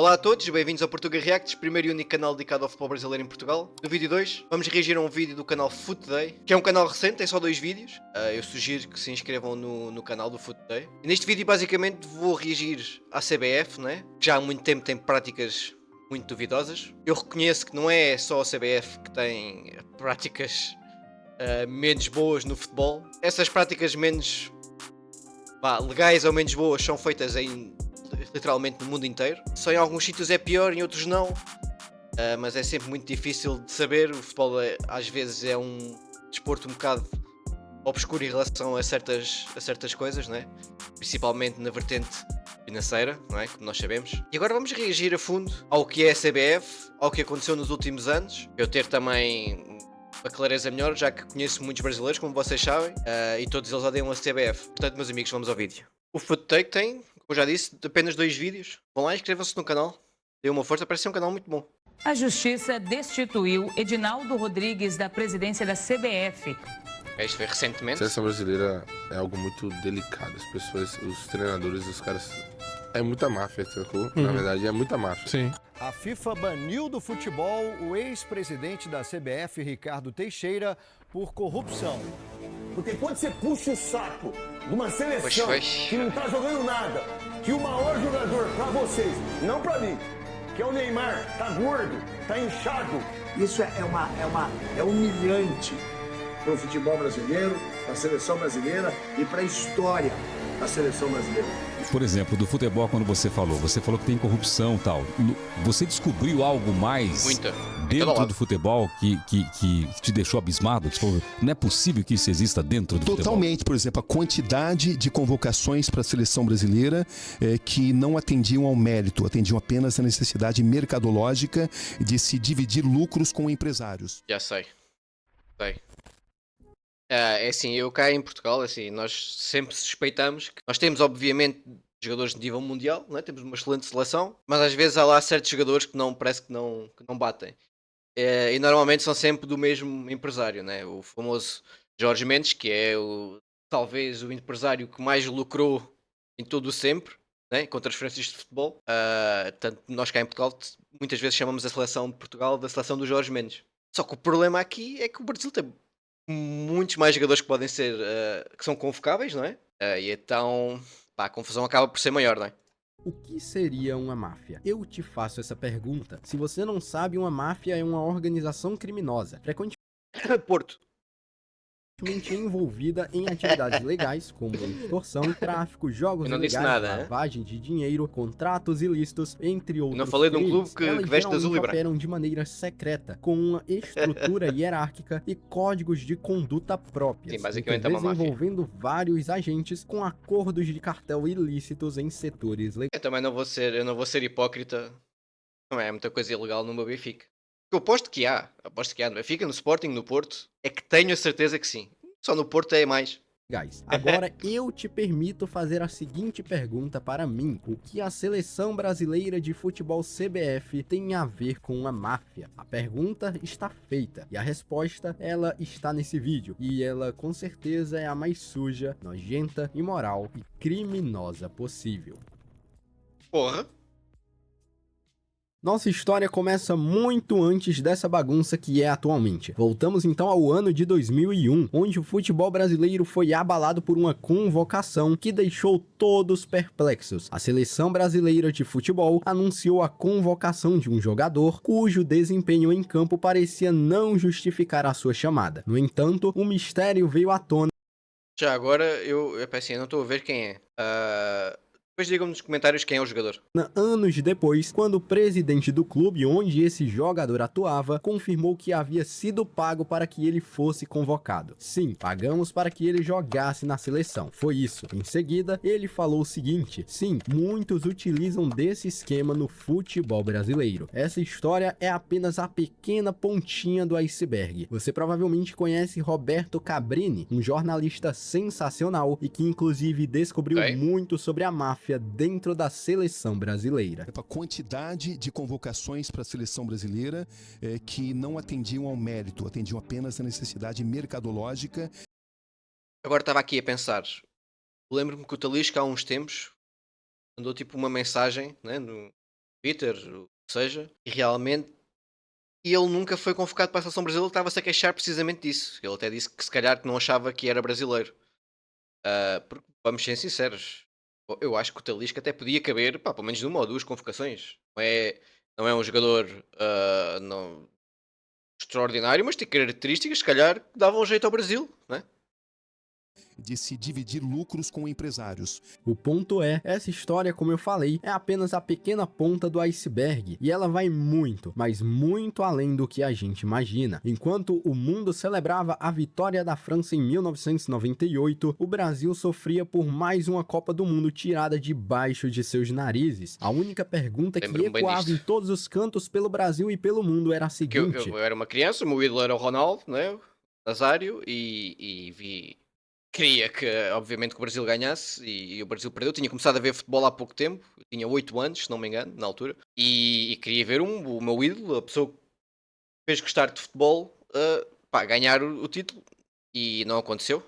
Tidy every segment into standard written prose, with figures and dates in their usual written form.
Olá a todos, bem-vindos ao Portuga Reacts, primeiro e único canal dedicado ao futebol brasileiro em Portugal. No vídeo 2, vamos reagir a um vídeo do canal Foot Day, que é um canal recente, tem só 2 vídeos. Eu sugiro que se inscrevam no canal do Foot Day. E neste vídeo, basicamente, vou reagir à CBF, né? Que já há muito tempo tem práticas muito duvidosas. Eu reconheço que não é só a CBF que tem práticas menos boas no futebol. Essas práticas menos legais ou menos boas são feitas literalmente no mundo inteiro. Só em alguns sítios é pior, em outros não. Mas é sempre muito difícil de saber. O futebol às vezes é um desporto um bocado obscuro em relação a certas coisas, né? Principalmente na vertente financeira, não é? Como nós sabemos. E agora vamos reagir a fundo ao que é a CBF, ao que aconteceu nos últimos anos. Eu ter também a clareza melhor, já que conheço muitos brasileiros, como vocês sabem, e todos eles odeiam a CBF. Portanto, meus amigos, vamos ao vídeo. O Foot Take tem, como eu já disse, apenas 2 vídeos. Vão lá e inscrevam-se no canal. Dê uma força, parece ser um canal muito bom. A Justiça destituiu Edinaldo Rodrigues da presidência da CBF. Isto foi recentemente. A seleção brasileira é algo muito delicado. As pessoas, os treinadores, os caras... É muita máfia, sacou? Na verdade, é muita máfia. Sim. A FIFA baniu do futebol o ex-presidente da CBF, Ricardo Teixeira, por corrupção. Porque quando você puxa o saco de uma seleção Pois. que não tá jogando nada, que o maior jogador pra vocês, não pra mim, que é o Neymar, tá gordo, tá inchado. Isso é humilhante para o futebol brasileiro, para a seleção brasileira e para a história da seleção brasileira. Por exemplo, do futebol, quando você falou que tem corrupção e tal. Você descobriu algo mais Muita. dentro do futebol que te deixou abismado? Que você falou, não é possível que isso exista dentro do futebol. Totalmente, por exemplo, a quantidade de convocações para a seleção brasileira que não atendiam ao mérito, atendiam apenas à necessidade mercadológica de se dividir lucros com empresários. Já sei. É assim, eu cá em Portugal, assim, nós sempre suspeitamos que nós temos, obviamente, jogadores de nível mundial, né? Temos uma excelente seleção, mas às vezes há lá certos jogadores que parece que não batem. E normalmente são sempre do mesmo empresário, né? O famoso Jorge Mendes, que é talvez o empresário que mais lucrou em todo o sempre, né? Com transferências de futebol. Tanto nós cá em Portugal muitas vezes chamamos a seleção de Portugal da seleção do Jorge Mendes. Só que o problema aqui é que o Brasil tem muitos mais jogadores que podem ser, que são convocáveis, não é? E então, a confusão acaba por ser maior, não é? O que seria uma máfia? Eu te faço essa pergunta. Se você não sabe, uma máfia é uma organização criminosa, frequentemente Porto. envolvida em atividades legais, como extorsão, tráfico, jogos Eu não disse ilegais, nada, lavagem de dinheiro, contratos ilícitos, entre outros. Não falei de um clube que Elas veste de azul e geralmente branco. operam de maneira secreta, com uma estrutura hierárquica e códigos de conduta próprios, Sim, basicamente é uma máfia. envolvendo vários agentes com acordos de cartel ilícitos em setores legais. Eu também não vou ser hipócrita. Não é muita coisa ilegal no meu Benfica. Eu aposto que há no Benfica, no Sporting, no Porto. É que tenho a certeza que sim. Só no Porto é mais. Agora eu te permito fazer a seguinte pergunta para mim: o que a seleção brasileira de futebol CBF tem a ver com a máfia? A pergunta está feita e a resposta ela está nesse vídeo, e ela com certeza é a mais suja, nojenta, imoral e criminosa possível. Porra. Nossa história começa muito antes dessa bagunça que é atualmente. Voltamos então ao ano de 2001, onde o futebol brasileiro foi abalado por uma convocação que deixou todos perplexos. A seleção brasileira de futebol anunciou a convocação de um jogador cujo desempenho em campo parecia não justificar a sua chamada. No entanto, o mistério veio à tona. Já agora, eu não estou a ver quem é. Depois digam nos comentários quem é o jogador. Anos depois, quando o presidente do clube onde esse jogador atuava confirmou que havia sido pago para que ele fosse convocado. Sim, pagamos para que ele jogasse na seleção. Foi isso. Em seguida, ele falou o seguinte: sim, muitos utilizam desse esquema no futebol brasileiro. Essa história é apenas a pequena pontinha do iceberg. Você provavelmente conhece Roberto Cabrini, um jornalista sensacional e que inclusive descobriu muito sobre a máfia dentro da seleção brasileira. A quantidade de convocações para a seleção brasileira que não atendiam ao mérito, atendiam apenas à necessidade mercadológica. Agora estava aqui a pensar. Lembro-me que o Talisca há uns tempos mandou tipo uma mensagem, né, Twitter, o que seja, e realmente ele nunca foi convocado para a seleção brasileira, ele estava-se a queixar precisamente disso. Ele até disse que se calhar que não achava que era brasileiro. Porque, vamos ser sinceros, eu acho que o Talisca até podia caber, pá, pelo menos numa ou duas convocações. Não é um jogador não, extraordinário, mas tem características, se calhar, que davam jeito ao Brasil, não é? De se dividir lucros com empresários. O ponto é, essa história, como eu falei, é apenas a pequena ponta do iceberg, e ela vai muito, mas muito além do que a gente imagina. Enquanto o mundo celebrava a vitória da França em 1998, o Brasil sofria por mais uma Copa do Mundo tirada debaixo de seus narizes. A única pergunta que Lembro-me bem ecoava em disto. todos os cantos pelo Brasil e pelo mundo era a Que eu seguinte: era uma criança, o meu ídolo era o Ronaldo, não é? O Nazário, queria que, obviamente, que o Brasil ganhasse e o Brasil perdeu. Tinha começado a ver futebol há pouco tempo, eu tinha 8 anos, se não me engano, na altura, e queria ver o meu ídolo, a pessoa que fez gostar de futebol, ganhar o título, e não aconteceu,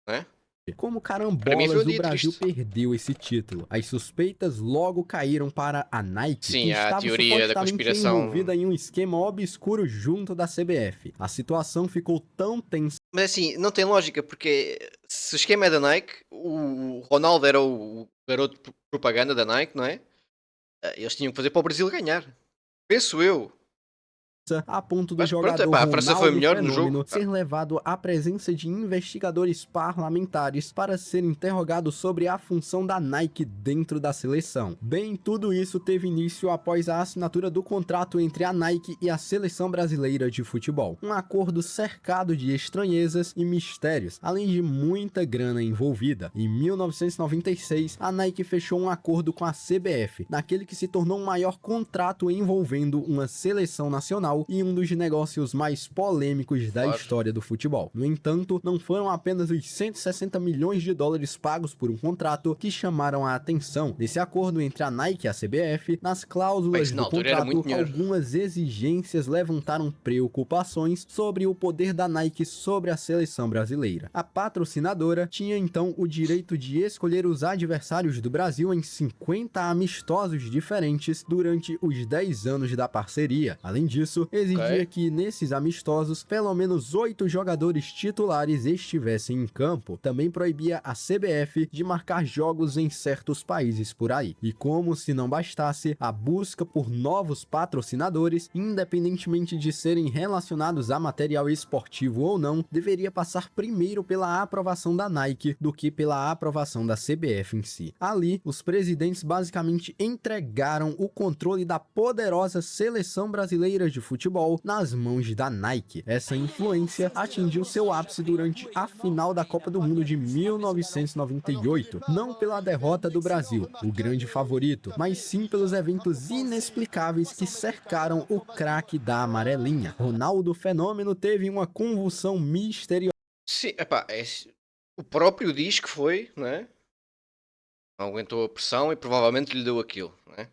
não é? como Para mim foi carambolas um o dia Brasil triste. perdeu esse título? As suspeitas logo caíram para a Nike, Sim, que há a estava teoria da supostamente conspiração. envolvida em um esquema obscuro junto da CBF. A situação ficou tão tensa Mas assim, não tem lógica, porque se o esquema é da Nike, o Ronaldo era o garoto propaganda da Nike, não é? Eles tinham que fazer para o Brasil ganhar. Penso eu. a ponto do Mas pronto, jogador epá, a França foi Ronaldo melhor no Fenômeno jogo. ser levado à presença de investigadores parlamentares para ser interrogado sobre a função da Nike dentro da seleção. Bem, tudo isso teve início após a assinatura do contrato entre a Nike e a Seleção Brasileira de Futebol. Um acordo cercado de estranhezas e mistérios, além de muita grana envolvida. Em 1996, a Nike fechou um acordo com a CBF, naquele que se tornou o maior contrato envolvendo uma seleção nacional e um dos negócios mais polêmicos da história do futebol. No entanto, não foram apenas os 160 milhões de dólares pagos por um contrato que chamaram a atenção. Nesse acordo entre a Nike e a CBF, nas cláusulas Na do altura era muito contrato, dinheiro. algumas exigências levantaram preocupações sobre o poder da Nike sobre a seleção brasileira. A patrocinadora tinha então o direito de escolher os adversários do Brasil em 50 amistosos diferentes durante os 10 anos da parceria. Além disso, exigia que nesses amistosos, pelo menos 8 jogadores titulares estivessem em campo. Também proibia a CBF de marcar jogos em certos países por aí. E como se não bastasse, a busca por novos patrocinadores, independentemente de serem relacionados a material esportivo ou não, deveria passar primeiro pela aprovação da Nike do que pela aprovação da CBF em si. Ali, os presidentes basicamente entregaram o controle da poderosa Seleção Brasileira de Futebol nas mãos da Nike. Essa influência atingiu seu ápice durante a final da Copa do Mundo de 1998, não pela derrota do Brasil, o grande favorito, mas sim pelos eventos inexplicáveis que cercaram o craque da amarelinha. Ronaldo Fenômeno teve uma convulsão misteriosa. Sim, epá, o próprio diz que foi, não é? Não aguentou a pressão e provavelmente lhe deu aquilo, não é?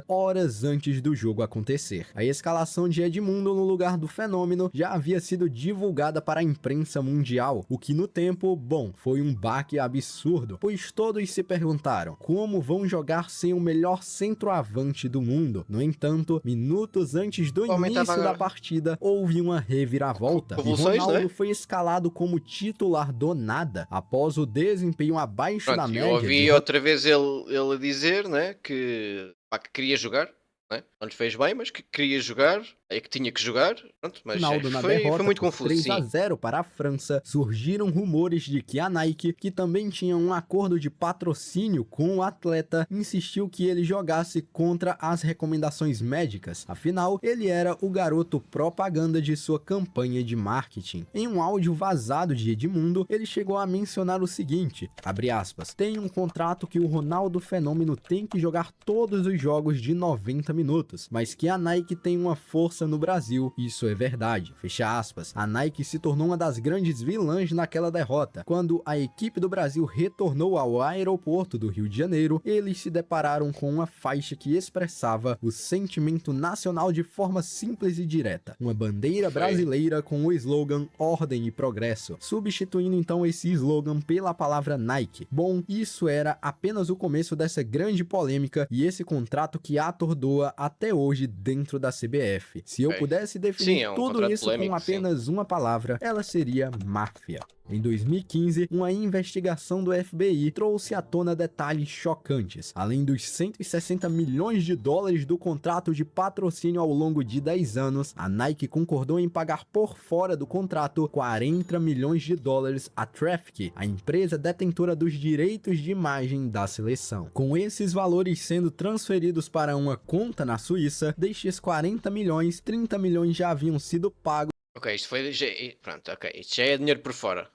Horas antes do jogo acontecer. A escalação de Edmundo no lugar do Fenômeno já havia sido divulgada para a imprensa mundial, o que no tempo, foi um baque absurdo, pois todos se perguntaram como vão jogar sem o melhor centroavante do mundo. No entanto, minutos antes do início da partida, houve uma reviravolta e Ronaldo foi escalado como titular do nada, após o desempenho abaixo da média. Eu ouvi outra vez ele dizer, né, que queria jogar, né? Não lhe fez bem, mas que queria jogar, é que tinha que jogar, pronto, mas foi muito confuso. 3-0 para a França, surgiram rumores de que a Nike, que também tinha um acordo de patrocínio com o atleta, insistiu que ele jogasse contra as recomendações médicas, afinal, ele era o garoto propaganda de sua campanha de marketing. Em um áudio vazado de Edmundo, ele chegou a mencionar o seguinte, abre aspas, tem um contrato que o Ronaldo Fenômeno tem que jogar todos os jogos de 90 minutos, mas que a Nike tem uma força justiça no Brasil, isso é verdade. Fecha aspas. A Nike se tornou uma das grandes vilãs naquela derrota. Quando a equipe do Brasil retornou ao aeroporto do Rio de Janeiro, eles se depararam com uma faixa que expressava o sentimento nacional de forma simples e direta. Uma bandeira brasileira com o slogan Ordem e Progresso, substituindo então esse slogan pela palavra Nike. Bom, isso era apenas o começo dessa grande polêmica e esse contrato que atordoa até hoje dentro da CBF. Se eu pudesse definir tudo isso com apenas uma palavra, ela seria máfia. Em 2015, uma investigação do FBI trouxe à tona detalhes chocantes. Além dos 160 milhões de dólares do contrato de patrocínio ao longo de 10 anos, a Nike concordou em pagar por fora do contrato 40 milhões de dólares à Traffic, a empresa detentora dos direitos de imagem da seleção. Com esses valores sendo transferidos para uma conta na Suíça, destes 40 milhões, 30 milhões já haviam sido pagos. Ok, isto foi... Pronto, ok. Isto já é dinheiro por fora.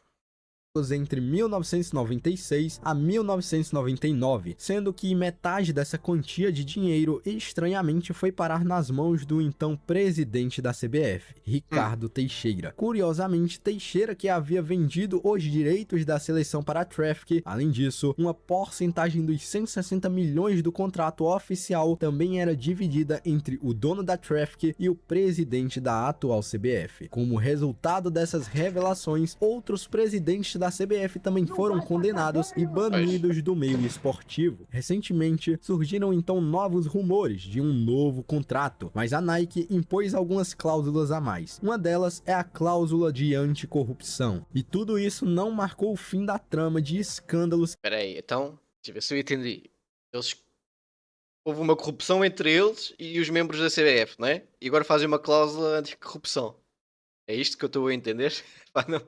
Entre 1996 a 1999, sendo que metade dessa quantia de dinheiro estranhamente foi parar nas mãos do então presidente da CBF, Ricardo Teixeira. Curiosamente, Teixeira que havia vendido os direitos da seleção para a Traffic. Além disso, uma porcentagem dos 160 milhões do contrato oficial também era dividida entre o dono da Traffic e o presidente da atual CBF. Como resultado dessas revelações, outros presidentes da CBF também foram condenados e banidos do meio esportivo. Recentemente, surgiram então novos rumores de um novo contrato, mas a Nike impôs algumas cláusulas a mais. Uma delas é a cláusula de anticorrupção. E tudo isso não marcou o fim da trama de escândalos. Espera aí, então, deixa eu ver se eu entendi. Houve uma corrupção entre eles e os membros da CBF, não é? E agora fazem uma cláusula anticorrupção. É isto que eu estou a entender? Não.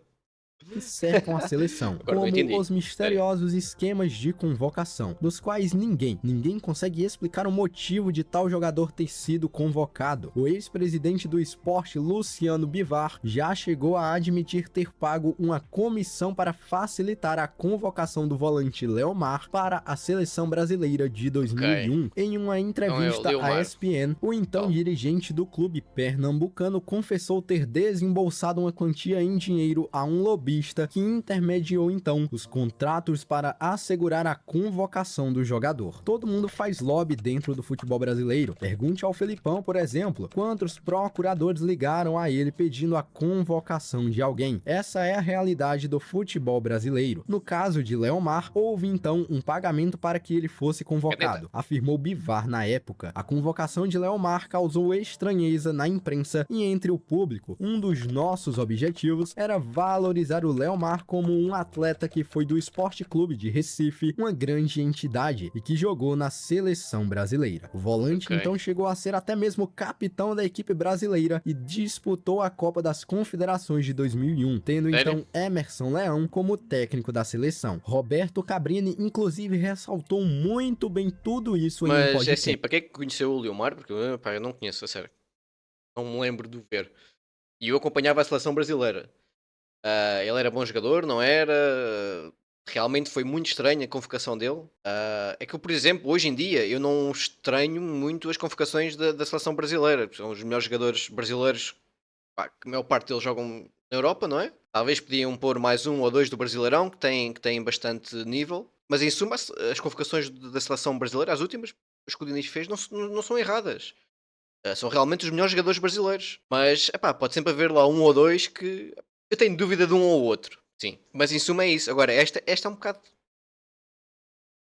Que cercam a seleção, como os misteriosos esquemas de convocação, dos quais ninguém consegue explicar o motivo de tal jogador ter sido convocado. O ex-presidente do esporte, Luciano Bivar, já chegou a admitir ter pago uma comissão para facilitar a convocação do volante Leomar para a seleção brasileira de 2001. Em uma entrevista à ESPN, o então dirigente do clube pernambucano confessou ter desembolsado uma quantia em dinheiro a um lobista que intermediou então os contratos para assegurar a convocação do jogador. Todo mundo faz lobby dentro do futebol brasileiro. Pergunte ao Felipão, por exemplo, quantos procuradores ligaram a ele pedindo a convocação de alguém. Essa é a realidade do futebol brasileiro. No caso de Leomar, houve então um pagamento para que ele fosse convocado, afirmou Bivar na época. A convocação de Leomar causou estranheza na imprensa e entre o público. Um dos nossos objetivos era valorizar o Leomar como um atleta que foi do Esporte Clube de Recife, uma grande entidade, e que jogou na seleção brasileira. O volante então chegou a ser até mesmo capitão da equipe brasileira e disputou a Copa das Confederações de 2001, tendo então Emerson Leão como técnico da seleção. Roberto Cabrini inclusive ressaltou muito bem tudo isso em um podcast. Mas é assim, para quem é que conheceu o Leomar? Porque eu não conheço, a sério. Não me lembro de ver. E eu acompanhava a seleção brasileira. Ele era bom jogador, não era? Realmente foi muito estranha a convocação dele. É que eu, por exemplo, hoje em dia, eu não estranho muito as convocações da seleção brasileira. São os melhores jogadores brasileiros. A maior parte deles jogam na Europa, não é? Talvez podiam pôr mais um ou dois do Brasileirão, que têm bastante nível. Mas em suma, as convocações da seleção brasileira, as últimas, as que o Diniz fez, não são erradas. São realmente os melhores jogadores brasileiros. Mas, pode sempre haver lá um ou dois que... Eu tenho dúvida de um ou outro, sim. Mas em suma é isso. Agora, esta é um bocado...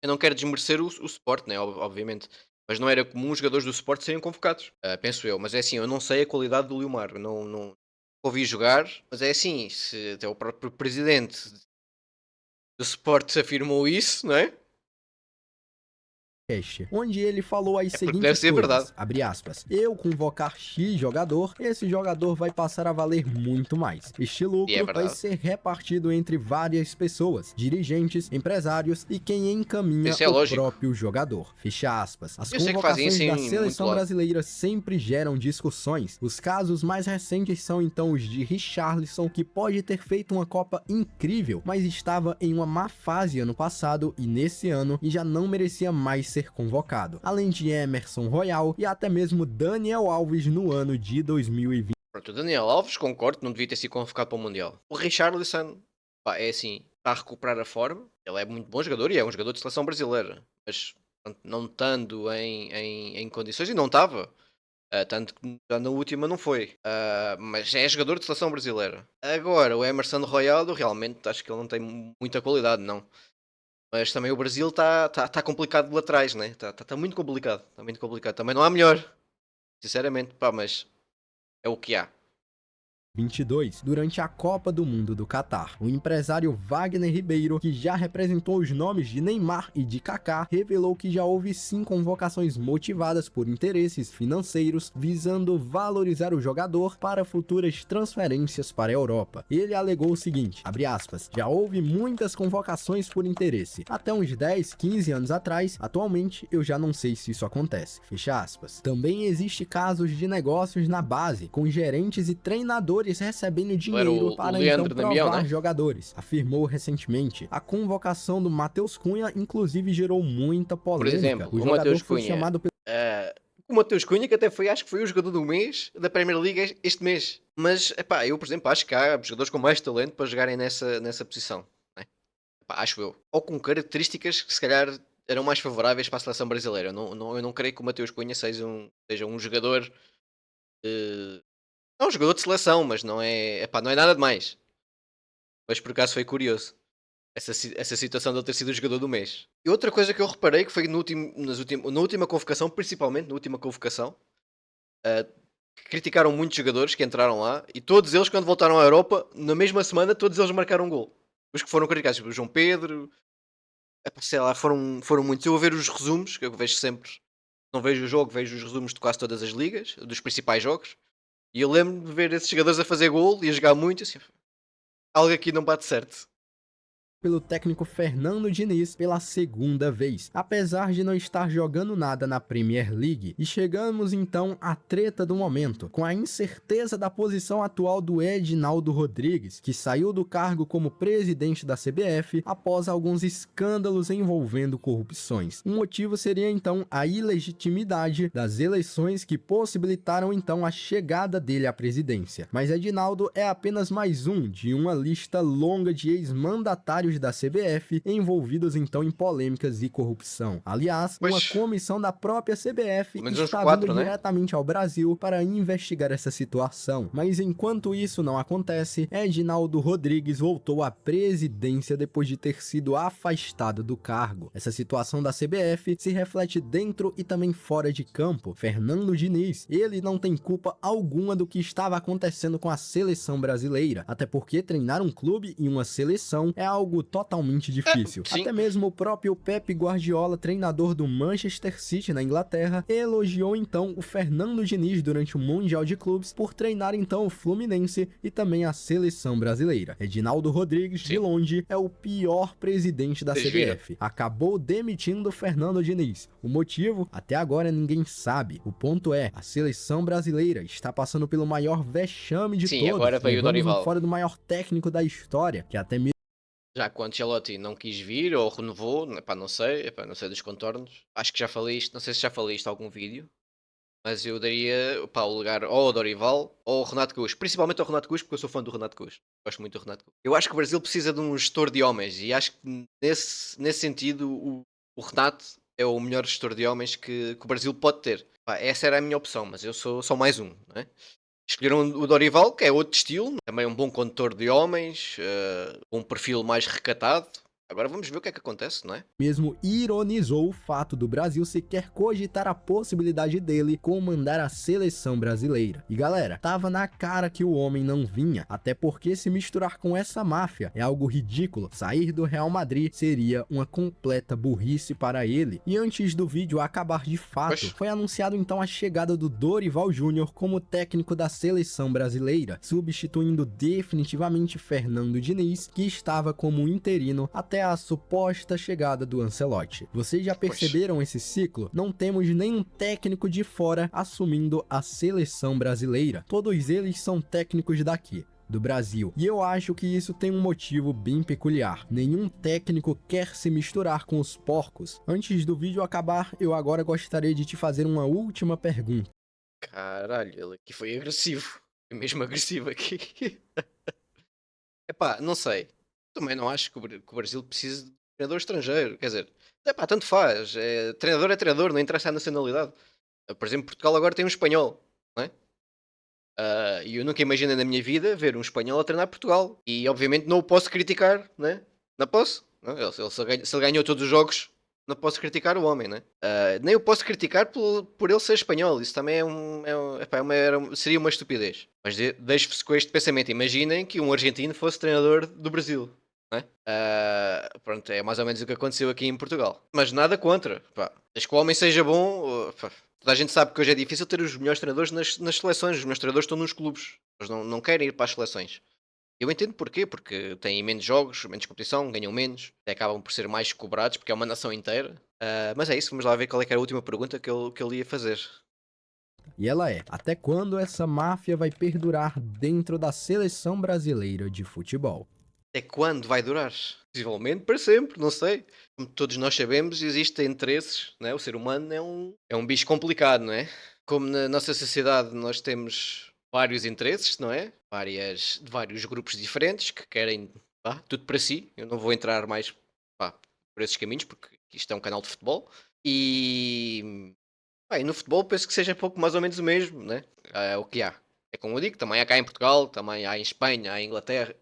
Eu não quero desmerecer o Sport, né? Obviamente. Mas não era comum os jogadores do Sport serem convocados. Penso eu. Mas é assim, eu não sei a qualidade do Leomar. Não ouvi jogar. Mas é assim, se até o próprio presidente do Sport afirmou isso, não é? Onde ele falou as seguintes coisas, abre aspas, eu convocar X jogador, esse jogador vai passar a valer muito mais. Este lucro vai ser repartido entre várias pessoas, dirigentes, empresários e quem encaminha o próprio jogador. Fecha aspas. As convocações da seleção brasileira sempre geram discussões. Os casos mais recentes são então os de Richarlison, que pode ter feito uma Copa incrível, mas estava em uma má fase ano passado e nesse ano e já não merecia mais ser convocado, além de Emerson Royal e até mesmo Daniel Alves no ano de 2020. Pronto, o Daniel Alves, concordo, não devia ter sido convocado para o Mundial. O Richarlison, pá, é assim, está a recuperar a forma. Ele é muito bom jogador e é um jogador de seleção brasileira. Mas não estando em condições, e não estava. Tanto que já na última não foi. Mas é jogador de seleção brasileira. Agora, o Emerson Royal, realmente acho que ele não tem muita qualidade, não. Mas também o Brasil está complicado de lá atrás, né? Está muito complicado. Está muito complicado. Também não há melhor. Sinceramente, pá, mas é o que há. 22, durante a Copa do Mundo do Catar. O empresário Wagner Ribeiro, que já representou os nomes de Neymar e de Kaká, revelou que já houve sim convocações motivadas por interesses financeiros, visando valorizar o jogador para futuras transferências para a Europa. Ele alegou o seguinte, abre aspas, já houve muitas convocações por interesse, até uns 10, 15 anos atrás, atualmente eu já não sei se isso acontece, fecha aspas. Também existe casos de negócios na base, com gerentes e treinadores recebendo dinheiro para então provar Damião, né? jogadores, afirmou recentemente. A convocação do Matheus Cunha inclusive gerou muita polêmica. Por exemplo, o jogador foi chamado pelo... o Matheus Cunha, que até foi, acho que foi o jogador do mês da Premier League este mês. Mas, epá, eu, por exemplo, acho que há jogadores com mais talento para jogarem nessa posição, né? Epá, acho eu. Ou com características que se calhar eram mais favoráveis para a seleção brasileira. Eu não creio que o Matheus Cunha seja um jogador... É um jogador de seleção, mas não é nada demais. Mas por acaso foi curioso essa situação de ele ter sido o jogador do mês. E outra coisa que eu reparei que foi na última convocação, principalmente na última convocação, criticaram muitos jogadores que entraram lá e todos eles, quando voltaram à Europa, na mesma semana, todos eles marcaram um gol. Os que foram criticados, tipo o João Pedro, sei lá, foram muitos. Eu vou ver os resumos, que eu vejo sempre. Não vejo o jogo, vejo os resumos de quase todas as ligas, dos principais jogos. E eu lembro de ver esses jogadores a fazer gol e a jogar muito, assim, algo aqui não bate certo. Pelo técnico Fernando Diniz pela segunda vez, apesar de não estar jogando nada na Premier League. E chegamos então à treta do momento, com a incerteza da posição atual do Edinaldo Rodrigues, que saiu do cargo como presidente da CBF após alguns escândalos envolvendo corrupções. Um motivo seria então a ilegitimidade das eleições que possibilitaram então a chegada dele à presidência. Mas Edinaldo é apenas mais um de uma lista longa de ex-mandatários da CBF envolvidos então em polêmicas e corrupção. Aliás, uma comissão da própria CBF está vindo diretamente ao Brasil para investigar essa situação. Mas enquanto isso não acontece, Edinaldo Rodrigues voltou à presidência depois de ter sido afastado do cargo. Essa situação da CBF se reflete dentro e também fora de campo. Fernando Diniz, ele não tem culpa alguma do que estava acontecendo com a seleção brasileira, até porque treinar um clube e uma seleção é algo totalmente difícil. Até mesmo o próprio Pep Guardiola, treinador do Manchester City na Inglaterra, elogiou então o Fernando Diniz durante o Mundial de Clubes por treinar então o Fluminense e também a seleção brasileira. Edinaldo Rodrigues, de longe, é o pior presidente da CBF. Acabou demitindo Fernando Diniz. O motivo? Até agora ninguém sabe. O ponto é, a seleção brasileira está passando pelo maior vexame de todos. Agora veio o Dorival. Fora do maior técnico da história, que até mesmo já que o Ancelotti não quis vir ou renovou, não sei dos contornos. Acho que já falei isto, não sei se já falei isto em algum vídeo, mas eu daria o lugar ou ao Dorival ou ao Renato Gaúcho, principalmente ao Renato Gaúcho, porque eu sou fã do Renato Gaúcho. Gosto muito do Renato Gaúcho. Eu acho que o Brasil precisa de um gestor de homens e acho que nesse sentido o Renato é o melhor gestor de homens que o Brasil pode ter. Essa era a minha opção, mas eu sou só mais um, não é? Escolheram o Dorival, que é outro estilo, também um bom condutor de homens, um perfil mais recatado. Agora vamos ver o que é que acontece, não é? Mesmo ironizou o fato do Brasil sequer cogitar a possibilidade dele comandar a seleção brasileira. E galera, tava na cara que o homem não vinha, até porque se misturar com essa máfia é algo ridículo. Sair do Real Madrid seria uma completa burrice para ele. E antes do vídeo acabar de fato, foi anunciado então a chegada do Dorival Júnior como técnico da seleção brasileira, substituindo definitivamente Fernando Diniz, que estava como interino até a suposta chegada do Ancelotti. Vocês já perceberam esse ciclo? Não temos nenhum técnico de fora assumindo a seleção brasileira. Todos eles são técnicos daqui. do Brasil. E eu acho que isso tem um motivo bem peculiar. Nenhum técnico quer se misturar com os porcos. Antes do vídeo acabar, eu agora gostaria de te fazer uma última pergunta. Caralho, ele aqui foi agressivo. Foi mesmo agressivo aqui. Epá, não sei. Também não acho que o Brasil precise de treinador estrangeiro. Quer dizer, epá, tanto faz. É treinador, não interessa a nacionalidade. Por exemplo, Portugal agora tem um espanhol, não é? E eu nunca imaginei na minha vida ver um espanhol a treinar Portugal. E obviamente não o posso criticar, né? Não posso. Não? Se ele ganhou todos os jogos, não posso criticar o homem, né? Nem o posso criticar por ele ser espanhol. Isso também seria uma estupidez. Mas deixo-vos com este pensamento. Imaginem que um argentino fosse treinador do Brasil. Né? Pronto, é mais ou menos o que aconteceu aqui em Portugal. Mas nada contra. Pá. Desde que o homem seja bom. Toda a gente sabe que hoje é difícil ter os melhores treinadores nas seleções. Os melhores treinadores estão nos clubes. Eles não querem ir para as seleções. Eu entendo porquê, porque têm menos jogos, menos competição, ganham menos, até acabam por ser mais cobrados, porque é uma nação inteira. Mas é isso, vamos lá ver qual é que era a última pergunta que ele ia fazer. E ela é: até quando essa máfia vai perdurar dentro da seleção brasileira de futebol? Até quando vai durar? Possivelmente para sempre, não sei. Como todos nós sabemos, existem interesses, né? O ser humano é um bicho complicado, não é? Como na nossa sociedade nós temos vários interesses, não é? De vários grupos diferentes que querem tudo para si. Eu não vou entrar mais por esses caminhos, porque isto é um canal de futebol. E no futebol penso que seja pouco mais ou menos o mesmo, né? É o que há. É como eu digo, também há cá em Portugal, também há em Espanha, há em Inglaterra.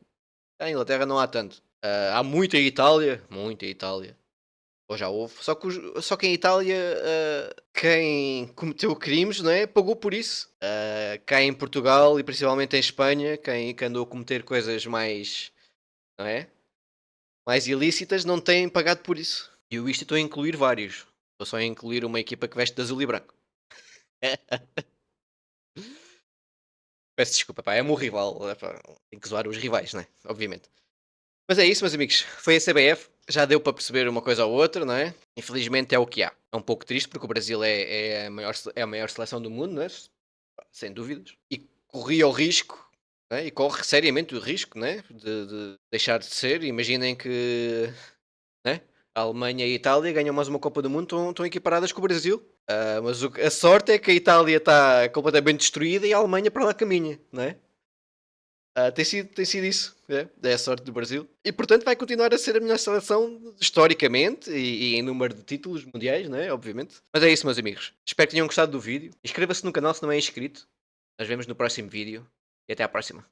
A Inglaterra não há tanto. Há muita Itália. Ou já houve. Só que em Itália, quem cometeu crimes, não é? Pagou por isso. Cá em Portugal e principalmente em Espanha, quem andou a cometer coisas mais, não é? Mais ilícitas, não têm pagado por isso. E eu estou a incluir vários. Estou só a incluir uma equipa que veste de azul e branco. Peço desculpa, pá, é o meu rival. Tem que zoar os rivais, não é? Obviamente. Mas é isso, meus amigos. Foi a CBF. Já deu para perceber uma coisa ou outra, não é? Infelizmente é o que há. É um pouco triste porque o Brasil é a maior seleção do mundo, não é? Sem dúvidas. E corria o risco, não é? E corre seriamente o risco, não é? De deixar de ser. Imaginem que, né? A Alemanha e a Itália ganham mais uma Copa do Mundo, estão equiparadas com o Brasil. Mas a sorte é que a Itália está completamente destruída e a Alemanha para lá caminha, não é? Tem sido isso, é a sorte do Brasil. E portanto vai continuar a ser a melhor seleção historicamente e em número de títulos mundiais, né? Obviamente. Mas é isso, meus amigos. Espero que tenham gostado do vídeo. Inscreva-se no canal se não é inscrito. Nós vemos no próximo vídeo e até à próxima.